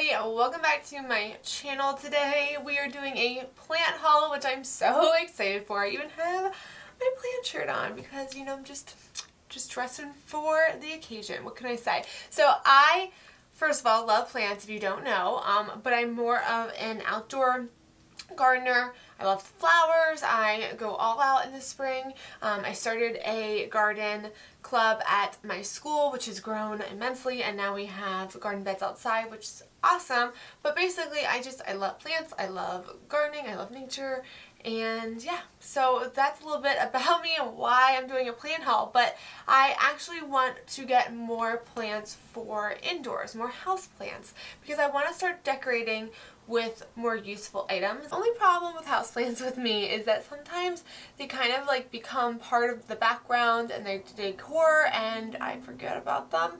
everybody, welcome back to my channel. Today we are doing a plant haul, which I'm so excited for. I even have my plant shirt on because, you know, I'm just dressing for the occasion. What can I say? So I, first of all, love plants if you don't know, but I'm more of an outdoor gardener. I love flowers. I go all out in the spring. I started a garden club at my school, which has grown immensely, and now we have garden beds outside, which is awesome. But basically I love plants, I love gardening, I love nature, and yeah, so that's a little bit about me and why I'm doing a plant haul. But I actually want to get more plants for indoors, more house plants, because I want to start decorating with more useful items. The only problem with houseplants with me is that sometimes they kind of like become part of the background and they decor and I forget about them.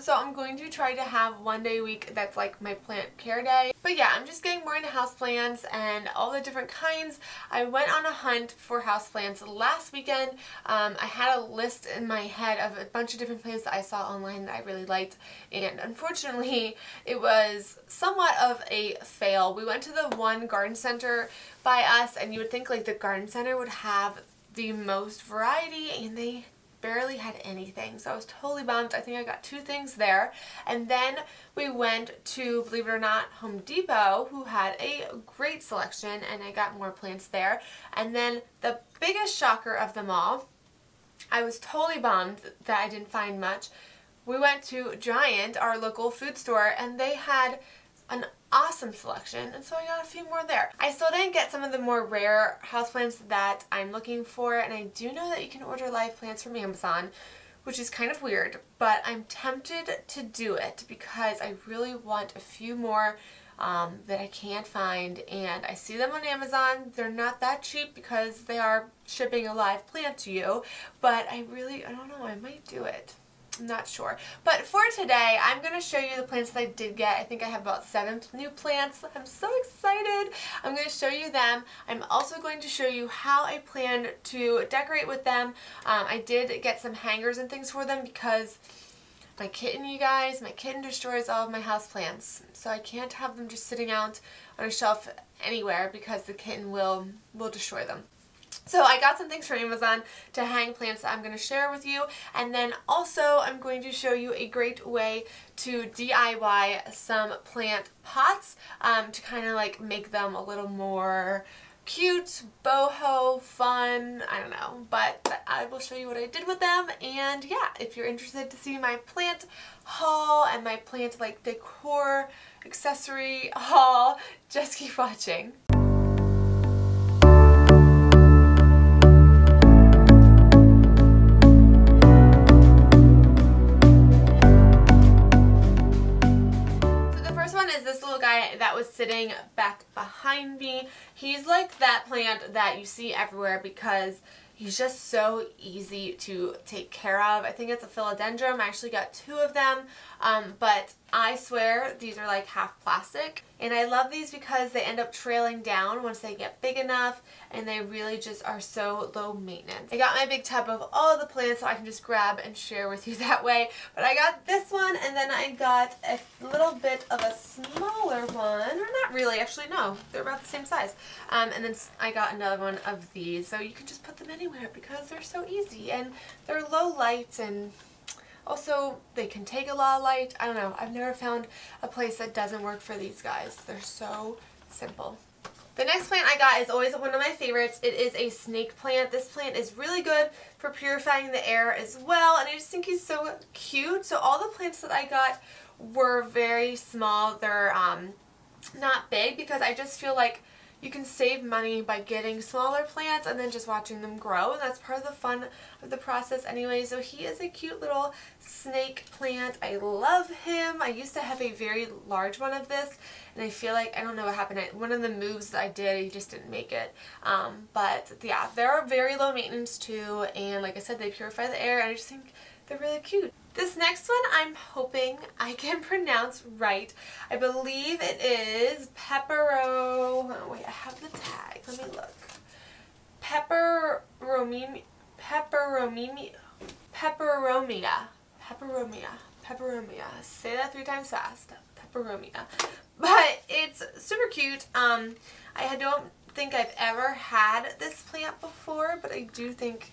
So I'm going to try to have one day a week that's like my plant care day. But yeah, I'm just getting more into houseplants and all the different kinds. I went on a hunt for houseplants last weekend. I had a list in my head of a bunch of different plants that I saw online that I really liked, and unfortunately it was somewhat of a fail. We went to the one garden center by us, and you would think like the garden center would have the most variety, and they barely had anything, so I was totally bummed. I think I got 2 things there. And then we went to, believe it or not, Home Depot, who had a great selection, and I got more plants there. And then the biggest shocker of them all, I was totally bummed that I didn't find much. We went to Giant, our local food store, and they had an awesome selection, and so I got a few more there. I still didn't get some of the more rare houseplants that I'm looking for, and I do know that you can order live plants from Amazon, which is kind of weird, but I'm tempted to do it because I really want a few more that I can't find, and I see them on Amazon. They're not that cheap because they are shipping a live plant to you, but I don't know, I might do it. I'm not sure. But for today, I'm going to show you the plants that I did get. I think I have about 7 new plants. I'm so excited. I'm going to show you them. I'm also going to show you how I plan to decorate with them. I did get some hangers and things for them because my kitten, you guys, my kitten destroys all of my houseplants. So I can't have them just sitting out on a shelf anywhere because the kitten will destroy them. So I got some things from Amazon to hang plants that I'm going to share with you, and then also I'm going to show you a great way to DIY some plant pots to kind of like make them a little more cute, boho, fun, I don't know, but I will show you what I did with them. And yeah, if you're interested to see my plant haul and my plant like decor accessory haul, just keep watching. That was sitting back behind me. He's like that plant that you see everywhere because he's just so easy to take care of. I think it's a philodendron. I actually got 2 of them, but I swear these are like half plastic, and I love these because they end up trailing down once they get big enough, and they really just are so low maintenance. I got my big tub of all the plants so I can just grab and share with you that way, but I got this one, and then I got a little bit of a smaller one, or not really, actually no, they're about the same size, and then I got another one of these, so you can just put them anywhere because they're so easy, and they're low light, and also they can take a lot of light. I don't know, I've never found a place that doesn't work for these guys. They're so simple. The next plant I got is always one of my favorites. It is a snake plant. This plant is really good for purifying the air as well, and I just think he's so cute. So all the plants that I got were very small. They're not big because I just feel like you can save money by getting smaller plants and then just watching them grow, and that's part of the fun of the process anyway. So he is a cute little snake plant. I love him. I used to have a very large one of this, and I feel like, I don't know what happened. One of the moves that I did, he just didn't make it. But yeah, they're very low maintenance too, and like I said, they purify the air, and I just think they're really cute. This next one I'm hoping I can pronounce right. I believe it is oh wait, I have the tag. Let me look. Peperomia. Say that 3 times fast. peperomia. But it's super cute. I don't think I've ever had this plant before, but I do think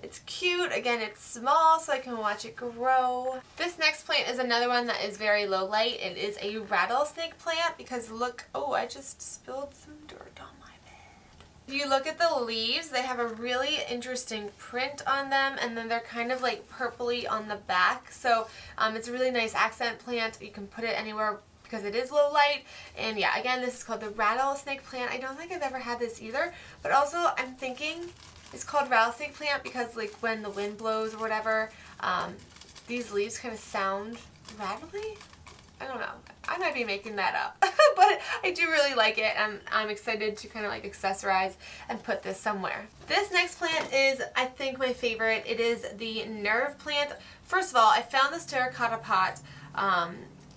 it's cute. Again, it's small, so I can watch it grow. This next plant is another one that is very low light. It is a rattlesnake plant because look, oh, I just spilled some dirt on my bed. If you look at the leaves, they have a really interesting print on them, and then they're kind of like purpley on the back. So it's a really nice accent plant. You can put it anywhere because it is low light. And yeah, again, this is called the rattlesnake plant. I don't think I've ever had this either, but also I'm thinking it's called rattlesnake plant because like when the wind blows or whatever, these leaves kind of sound rattly. I don't know. I might be making that up. But I do really like it, and I'm excited to kind of like accessorize and put this somewhere. This next plant is, I think, my favorite. It is the nerve plant. First of all, I found this terracotta pot,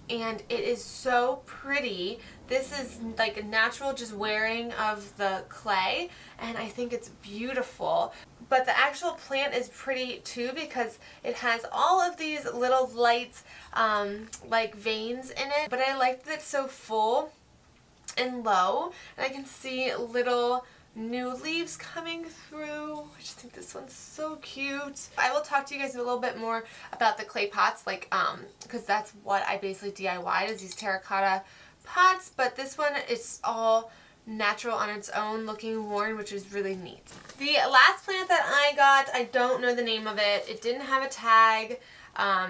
and it is so pretty. This is like a natural just wearing of the clay, and I think it's beautiful. But the actual plant is pretty too because it has all of these little light like veins in it. But I like that it's so full and low, and I can see little new leaves coming through. I just think this one's so cute. I will talk to you guys a little bit more about the clay pots, like because that's what I basically DIY'd, is these terracotta pots. But this one, it's all natural on its own, looking worn, which is really neat. The last plant that I got, I don't know the name of it. It didn't have a tag.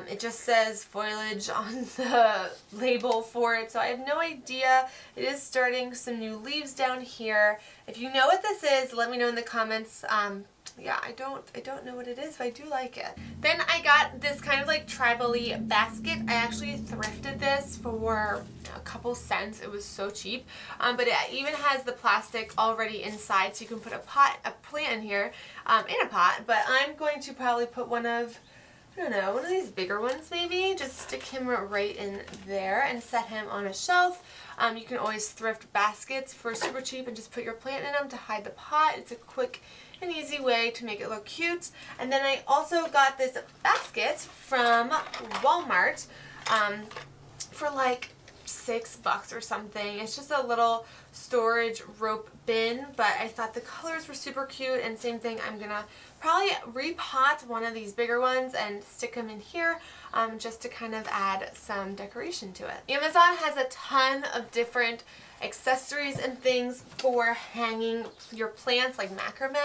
It just says foliage on the label for it, so I have no idea. It is starting some new leaves down here. If you know what this is, let me know in the comments. Yeah, I don't know what it is, but I do like it. Then I got this kind of like tribal-y basket. I actually thrifted this for a couple cents. It was so cheap. But it even has the plastic already inside, so you can put a plant in here, in a pot. But I'm going to probably put one of, I don't know, one of these bigger ones maybe. Just stick him right in there and set him on a shelf. You can always thrift baskets for super cheap and just put your plant in them to hide the pot. It's a quick and easy way to make it look cute. And then I also got this basket from Walmart for like $6 or something. It's just a little storage rope bin, but I thought the colors were super cute, and same thing, I'm gonna probably repot one of these bigger ones and stick them in here just to kind of add some decoration to it. Amazon has a ton of different accessories and things for hanging your plants, like macrame.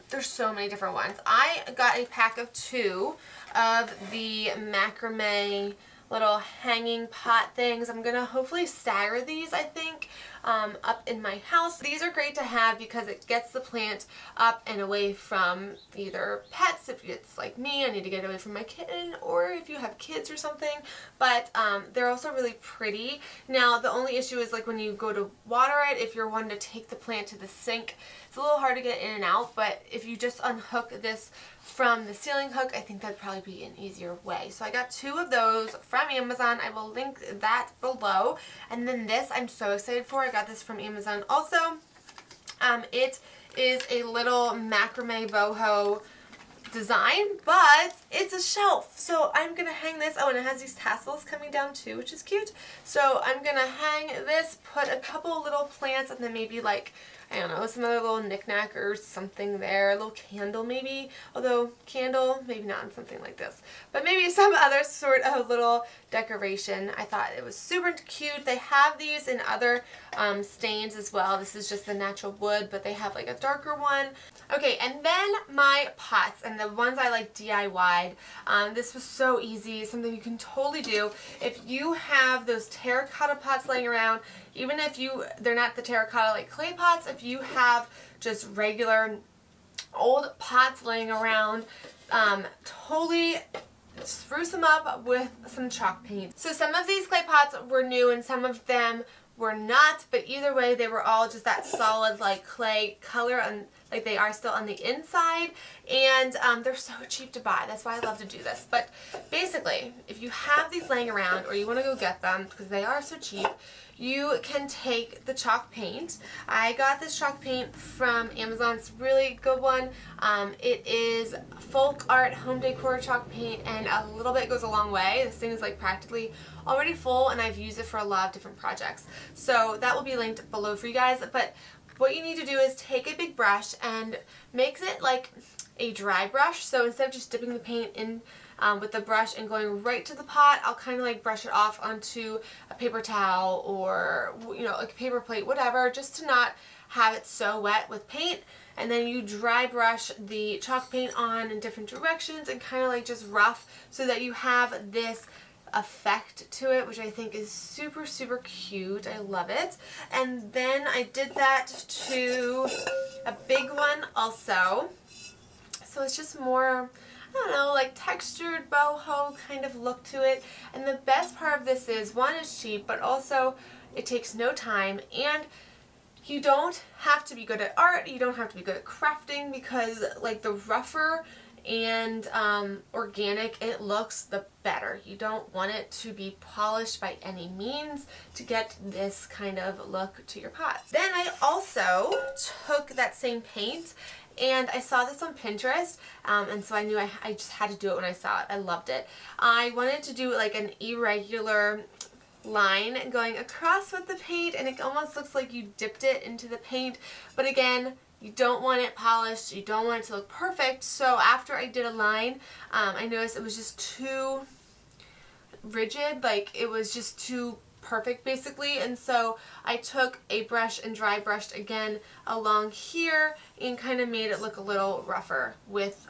There's so many different ones. I got a pack of 2 of the macrame little hanging pot things. I'm gonna hopefully stagger these, I think, up in my house. These are great to have because it gets the plant up and away from either pets, if it's like me, I need to get away from my kitten, or if you have kids or something. But they're also really pretty. Now the only issue is like when you go to water it, if you're wanting to take the plant to the sink, it's a little hard to get in and out. But if you just unhook this from the ceiling hook, I think that'd probably be an easier way. So I got 2 of those from Amazon. I will link that below. And then this I'm so excited for. I got this from Amazon also. It is a little macrame boho design, but it's a shelf. So I'm gonna hang this. Oh, and it has these tassels coming down too, which is cute. So I'm gonna hang this, put a couple little plants, and then maybe like, I don't know, some other little knickknack or something there, a little candle maybe, although candle, maybe not in something like this, but maybe some other sort of little decoration. I thought it was super cute. They have these in other stains as well. This is just the natural wood, but they have like a darker one. Okay, and then my pots, and the ones I like DIY'd. This was so easy, something you can totally do. If you have those terracotta pots laying around, even if they're not the terracotta like clay pots, if you have just regular old pots laying around, totally spruce them up with some chalk paint. So some of these clay pots were new and some of them were not, but either way they were all just that solid like clay color, and like they are still on the inside, and they're so cheap to buy. That's why I love to do this. But basically, if you have these laying around or you want to go get them because they are so cheap, you can take the chalk paint. I got this chalk paint from Amazon. It's a really good one. It is folk art home decor chalk paint, and a little bit goes a long way. This thing is like practically already full, and I've used it for a lot of different projects. So that will be linked below for you guys. But what you need to do is take a big brush and make it like a dry brush. So instead of just dipping the paint in with the brush and going right to the pot, I'll kind of like brush it off onto a paper towel or, you know, like a paper plate, whatever, just to not have it so wet with paint. And then you dry brush the chalk paint on in different directions and kind of like just rough so that you have this effect to it, which I think is super, super cute. I love it. And then I did that to a big one also. So it's just more, I don't know, like textured boho kind of look to it. And the best part of this is, one, it's cheap, but also it takes no time, and you don't have to be good at art, you don't have to be good at crafting, because like the rougher and organic it looks, the better. You don't want it to be polished by any means to get this kind of look to your pots. Then I also took that same paint, and I saw this on Pinterest, and so I knew I just had to do it when I saw it. I loved it. I wanted to do like an irregular line going across with the paint, and it almost looks like you dipped it into the paint, but again, you don't want it polished, you don't want it to look perfect. So after I did a line, I noticed it was just too rigid, like it was just too perfect basically, and so I took a brush and dry brushed again along here and kind of made it look a little rougher with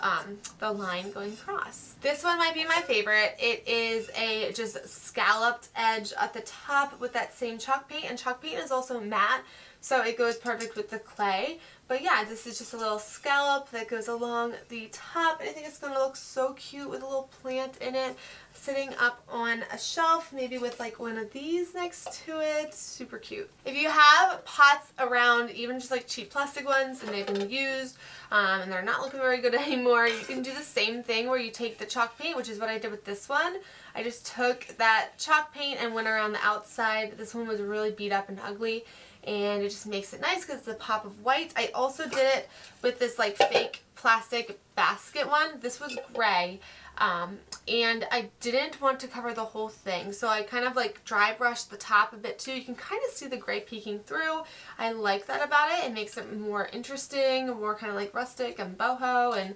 the line going across. This one might be my favorite. It is a just scalloped edge at the top with that same chalk paint, and chalk paint is also matte, so it goes perfect with the clay. But yeah, this is just a little scallop that goes along the top, and I think it's going to look so cute with a little plant in it sitting up on a shelf, maybe with like one of these next to it. Super cute. If you have pots around, even just like cheap plastic ones, and they've been used and they're not looking very good anymore, you can do the same thing where you take the chalk paint, which is what I did with this one. I just took that chalk paint and went around the outside. This one was really beat up and ugly, and it just makes it nice because it's a pop of white. I also did it with this like fake plastic basket one. This was gray, and I didn't want to cover the whole thing, so I kind of like dry brushed the top a bit too. You can kind of see the gray peeking through. I like that about it. It makes it more interesting, more kind of like rustic and boho, and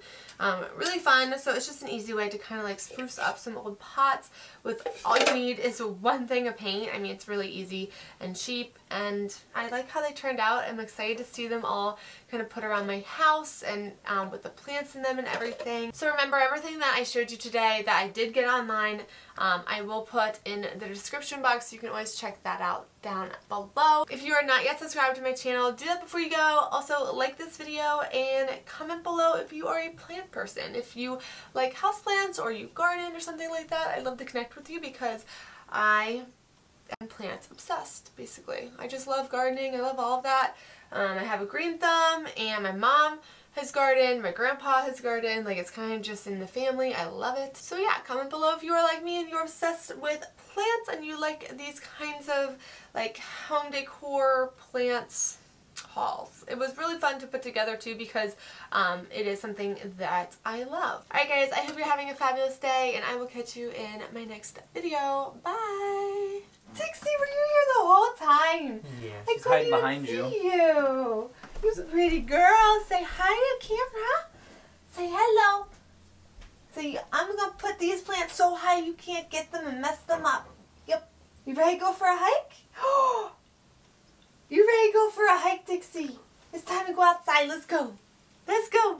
really fun. So it's just an easy way to kind of like spruce up some old pots with all you need is one thing of paint. I mean, it's really easy and cheap, and I like how they turned out. I'm excited to see them all kind of put around my house, and with the plants in them and everything. So remember, everything that I showed you today that I did get online, I will put in the description box, so you can always check that out down below. If you are not yet subscribed to my channel, do that before you go. Also, like this video and comment below if you are a plant person. If you like houseplants or you garden or something like that, I'd love to connect with you because I am plant obsessed, basically. I just love gardening. I love all of that. I have a green thumb, and my mom has gardened, my grandpa has gardened, like it's kind of just in the family. I love it. So yeah, comment below if you are like me and you're obsessed with plants and you like these kinds of like home decor plants hauls. It was really fun to put together too because it is something that I love. Alright guys, I hope you're having a fabulous day, and I will catch you in my next video. Bye! Dixie, were you here the whole time? Yeah, she's hiding behind you. You. You're a pretty girl. Say hi to camera. Say hello. Say, I'm going to put these plants so high you can't get them and mess them up. Yep. You ready to go for a hike? You ready to go for a hike, Dixie? It's time to go outside. Let's go. Let's go.